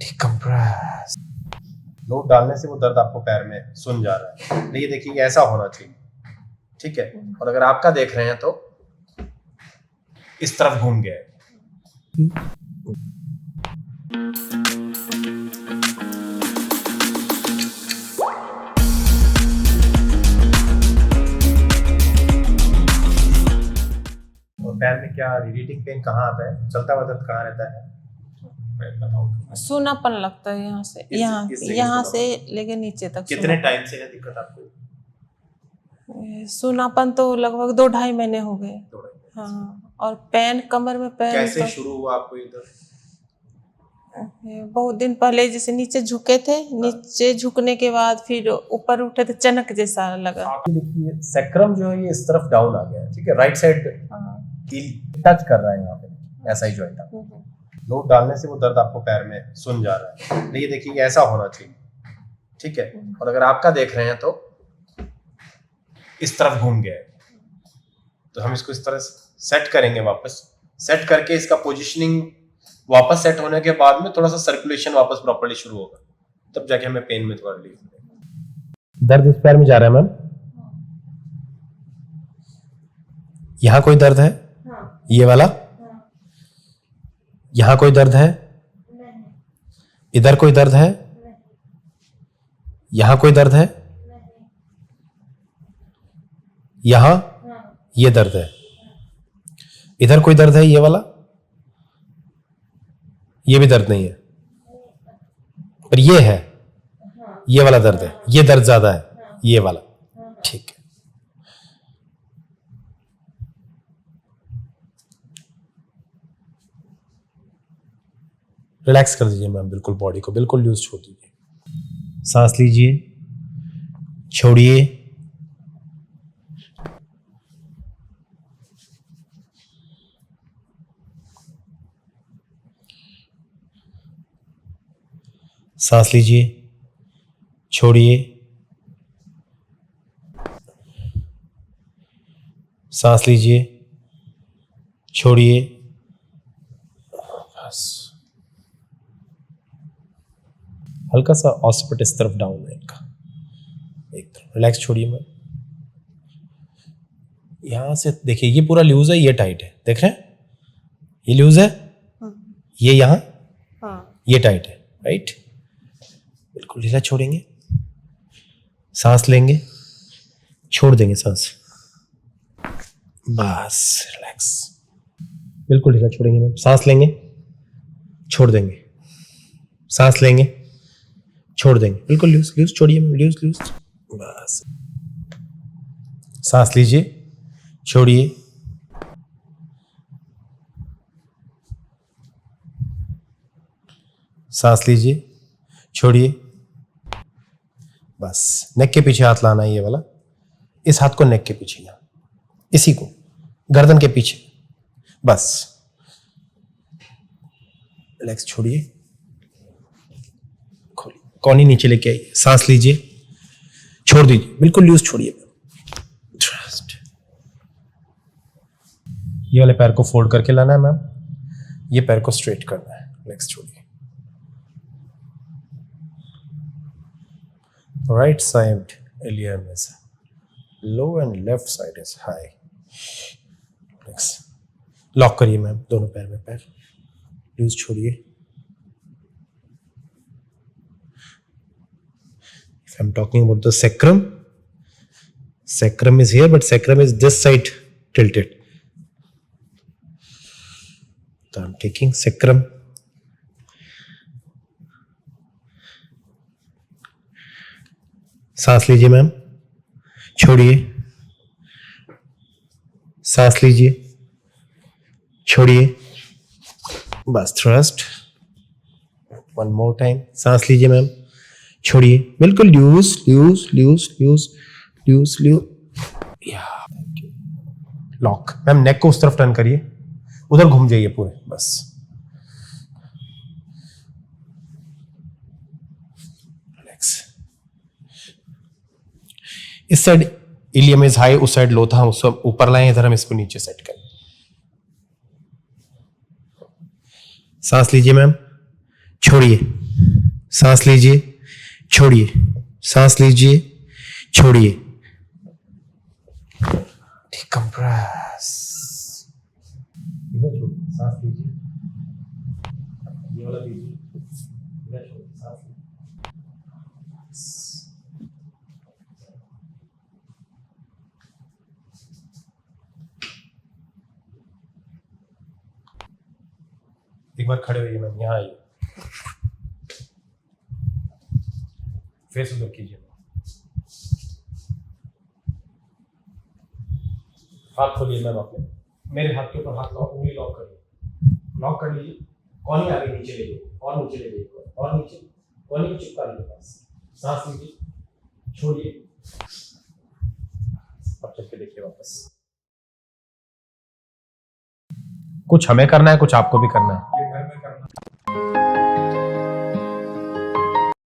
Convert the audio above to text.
Decompress. Load डालने से वो दर्द आपको पैर में सुन जा रहा है, लेकिन देखिए ऐसा होना चाहिए, ठीक है। और अगर आपका देख रहे हैं तो इस तरफ घूम गया है। और पैर में क्या रेडिएटिंग पेन कहाँ आता है, चलता हुआ दर्द कहाँ रहता है? सूनापन लगता है यहाँ से, यहाँ से लेके नीचे तक। कितने टाइम से है दिक्कत आपको? सूनापन तो लगभग 2-2.5 महीने हो गए। हाँ, और पेन कमर में पेन। कैसे शुरू हुआ आपको ये दर्द? बहुत दिन पहले जैसे नीचे झुके थे, नीचे झुकने के बाद फिर ऊपर उठे तो चनक जैसा लगा। देखिए सैक्रम जो है ये इस तरफ डाउन आ गया है, ठीक है, राइट साइड टच कर रहा है यहाँ पे, ऐसा ही जॉइंट आपको। लोड डालने से वो दर्द आपको पैर में सुन जा रहा है, लेकिन देखिए ऐसा होना चाहिए, ठीक है। और अगर आपका देख रहे हैं तो इस तरफ घूम गया है, तो हम इसको इस तरह सेट करेंगे, वापस सेट करके इसका पोजीशनिंग वापस सेट होने के बाद में थोड़ा सा सर्कुलेशन वापस प्रॉपर्ली शुरू होगा, तब जाके हमें पेन में थोड़ा रिलीफ मिलेगा। दर्द इस पैर में जा रहा है मैम? यहाँ कोई दर्द है? ये वाला? यहाँ कोई दर्द है? इधर कोई दर्द है? यहाँ कोई दर्द है? यहाँ ये दर्द है। इधर कोई दर्द है? ये वाला? ये भी दर्द नहीं है, पर ये है, ये वाला दर्द है, ये दर्द ज्यादा है, ये वाला, ठीक है। रिलैक्स कर दीजिए मैम, बिल्कुल बॉडी को बिल्कुल लूज छोड़ दीजिए। सांस लीजिए, छोड़िए, सांस लीजिए, छोड़िए, सांस लीजिए, छोड़िए, बस। हल्का सा ऑसिपिट इस तरफ डाउन है इनका, एक तरफ रिलैक्स छोड़िए मैम। यहां से देखिए ये पूरा लूज है, ये टाइट है, देख रहे हैं? ये लूज है, ये यहां, ये टाइट है, राइट? बिल्कुल ढीला छोड़ेंगे, सांस लेंगे, छोड़ देंगे सांस, बस रिलैक्स। बिल्कुल ढीला छोड़ेंगे मैम, सांस लेंगे, छोड़ देंगे, सांस लेंगे, छोड़ देंगे, बिल्कुल लूज लूज छोड़िए मैम, लूज लूज, बस। सांस लीजिए, छोड़िए, सांस लीजिए, छोड़िए, बस। नेक के पीछे हाथ लाना है, ये वाला, इस हाथ को नेक के पीछे, यहां इसी को गर्दन के पीछे, बस। रिलैक्स छोड़िए, खोलिए, कौनी नीचे लेके आइए, सांस लीजिए, छोड़ दीजिए, बिल्कुल लूज छोड़िए। ट्रस्ट। ये वाले पैर को फोल्ड करके लाना है मैम, ये पैर को स्ट्रेट करना है। रिलैक्स छोड़िए। Right side ilium is low and left side is high. Next. Lock करिए मैम दोनों पैर में, पैर लूज छोड़िए। If I'm talking about the sacrum, sacrum is here, but sacrum is this side tilted. So I'm taking sacrum. सांस लीजिए ma'am, छोड़िए, सांस लीजिए, छोड़िए, बस। थ्रस्ट। वन मोर टाइम, सांस लीजिए मैम, छोड़िए, बिल्कुल loose loose loose loose loose loose. Lock. Ma'am neck को उस तरफ टर्न करिए, उधर घूम जाइए पूरे, बस। इस साइड इलियम इज हाई, उस साइड लो था, हम उसको ऊपर लाए, इधर हम इसको नीचे सेट करें। सांस लीजिए मैम, छोड़िए, सांस लीजिए, छोड़िए, सांस लीजिए, छोड़िए। डिकम्प्रेस। इधर छोड़िए, सांस लीजिए, ये वाला लीजिए, इधर छोड़िए, सांस लीजिए। एक बार खड़े होइए मैम, यहाँ आइए, फेस उधर कीजिए, हाथ खोलिए मैम अपने, मेरे हाथ के ऊपर हाथ लॉक, उंगली लॉक कर लीजिए, कॉनी आगे नीचे ले जाइए, और नीचे ले जाइए, और नीचे, कॉनी को चिपका लीजिए पास, सांस लीजिए, छोड़िए, अब चल के देखिए वापस। कुछ हमें करना है, कुछ आपको भी करना है। ये घर में